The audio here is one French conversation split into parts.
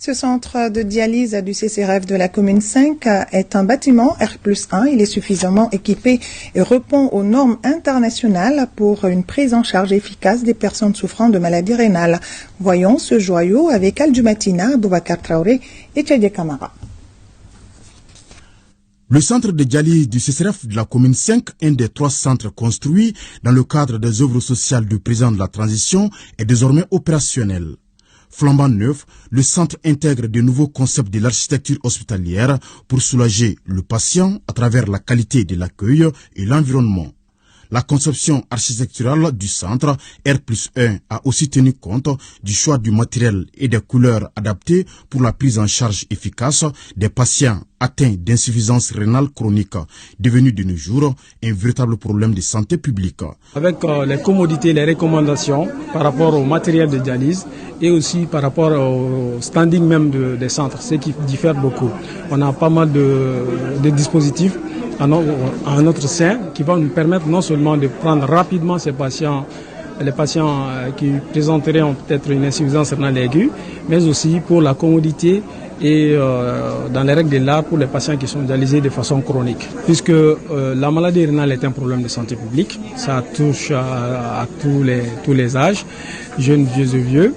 Ce centre de dialyse du CCRF de la commune 5 est un bâtiment R+1. Il est suffisamment équipé et répond aux normes internationales pour une prise en charge efficace des personnes souffrant de maladies rénales. Voyons ce joyau avec Al-Jumatina, Boubacar Traoré et Tchadje Kamara. Le centre de dialyse du CCRF de la commune 5, un des 3 centres construits dans le cadre des œuvres sociales du président de la transition, est désormais opérationnel. Flambant neuf, le centre intègre de nouveaux concepts de l'architecture hospitalière pour soulager le patient à travers la qualité de l'accueil et l'environnement. La conception architecturale du centre R+1 a aussi tenu compte du choix du matériel et des couleurs adaptées pour la prise en charge efficace des patients atteints d'insuffisance rénale chronique, devenu de nos jours un véritable problème de santé publique. Avec les commodités, les recommandations par rapport au matériel de dialyse et aussi par rapport au standing même des centres, ce qui diffère beaucoup. On a pas mal de dispositifs à notre sein qui va nous permettre non seulement de prendre rapidement ces patients, les patients qui présenteraient peut-être une insuffisance rénale aiguë, mais aussi pour la commodité et dans les règles de l'art pour les patients qui sont dialysés de façon chronique. Puisque la maladie rénale est un problème de santé publique, ça touche à tous les âges, jeunes, vieux et vieux.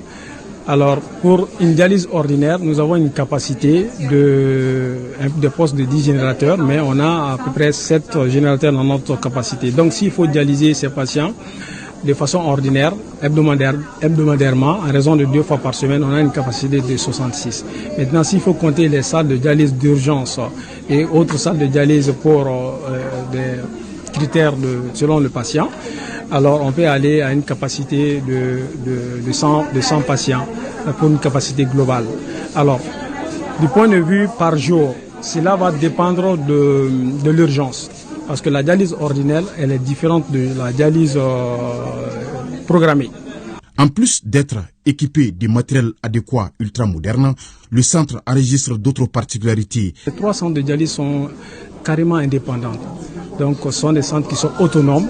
Alors, pour une dialyse ordinaire, nous avons une capacité de postes de 10 générateurs, mais on a à peu près 7 générateurs dans notre capacité. Donc, s'il faut dialyser ces patients de façon ordinaire, hebdomadairement, en raison de 2 fois par semaine, on a une capacité de 66. Maintenant, s'il faut compter les salles de dialyse d'urgence et autres salles de dialyse pour des critères selon le patient, alors on peut aller à une capacité de 100 patients pour une capacité globale. Alors, du point de vue par jour, cela va dépendre de l'urgence. Parce que la dialyse ordinaire, elle est différente de la dialyse programmée. En plus d'être équipé de matériel adéquat ultramoderne, le centre enregistre d'autres particularités. Les 3 centres de dialyse sont carrément indépendants. Donc, ce sont des centres qui sont autonomes,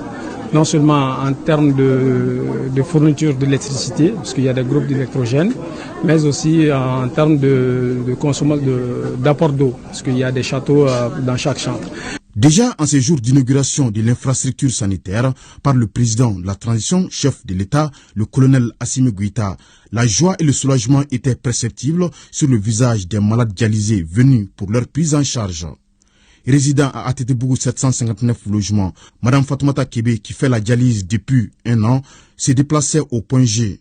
non seulement en termes de fourniture d'électricité, parce qu'il y a des groupes d'électrogènes, mais aussi en termes d'apport d'eau, parce qu'il y a des châteaux dans chaque centre. Déjà en ces jours d'inauguration de l'infrastructure sanitaire par le président de la transition, chef de l'État, le colonel Assimi Goïta, la joie et le soulagement étaient perceptibles sur le visage des malades dialysés venus pour leur prise en charge. Résident à Atétebougou 759 logements, Madame Fatoumata Kébé, qui fait la dialyse depuis 1 an, s'est déplacée au point G.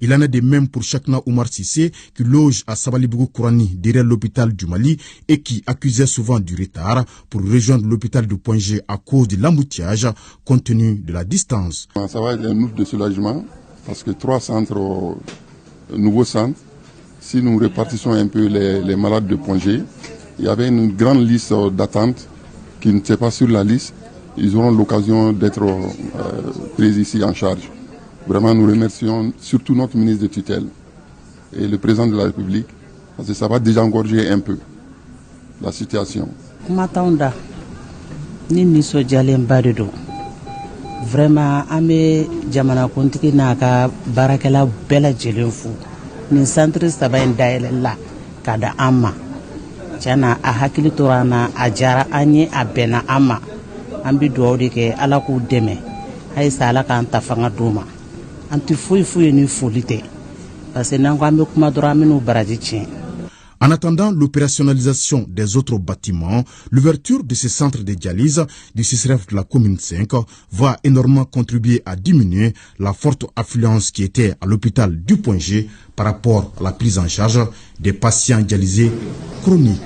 Il en est de même pour Chakna Oumar Sissé, qui loge à Sabalibougou Kourani, derrière l'hôpital du Mali, et qui accusait souvent du retard pour rejoindre l'hôpital du point G à cause de l'embouteillage, compte tenu de la distance. Ça va être un outil de soulagement, parce que 3 centres, nouveaux centres, si nous répartissons un peu les malades de point G, il y avait une grande liste d'attente qui n'était pas sur la liste. Ils auront l'occasion d'être pris ici en charge. Vraiment, nous remercions surtout notre ministre de tutelle et le président de la République, parce que ça va déjà engorger un peu la situation. Vraiment, ame jamana kuntiki naka barakela bela jelenfu. Ni centre saba ndaela kada ama. Tiana a hakili torana a jara anye a bena ama an bi duwawu de kɛ ala k'u dɛmɛ halisa ala k'an ta fanga d'u ma an tɛ foyi ni foli tɛ parce que n'an ko an bɛ kuma dɔrɔn an bɛ n'u baraji tiɲɛ. En attendant l'opérationnalisation des autres bâtiments, l'ouverture de ces centres de dialyse du CCRF de la commune 5 va énormément contribuer à diminuer la forte affluence qui était à l'hôpital du Point G par rapport à la prise en charge des patients dialysés chroniques.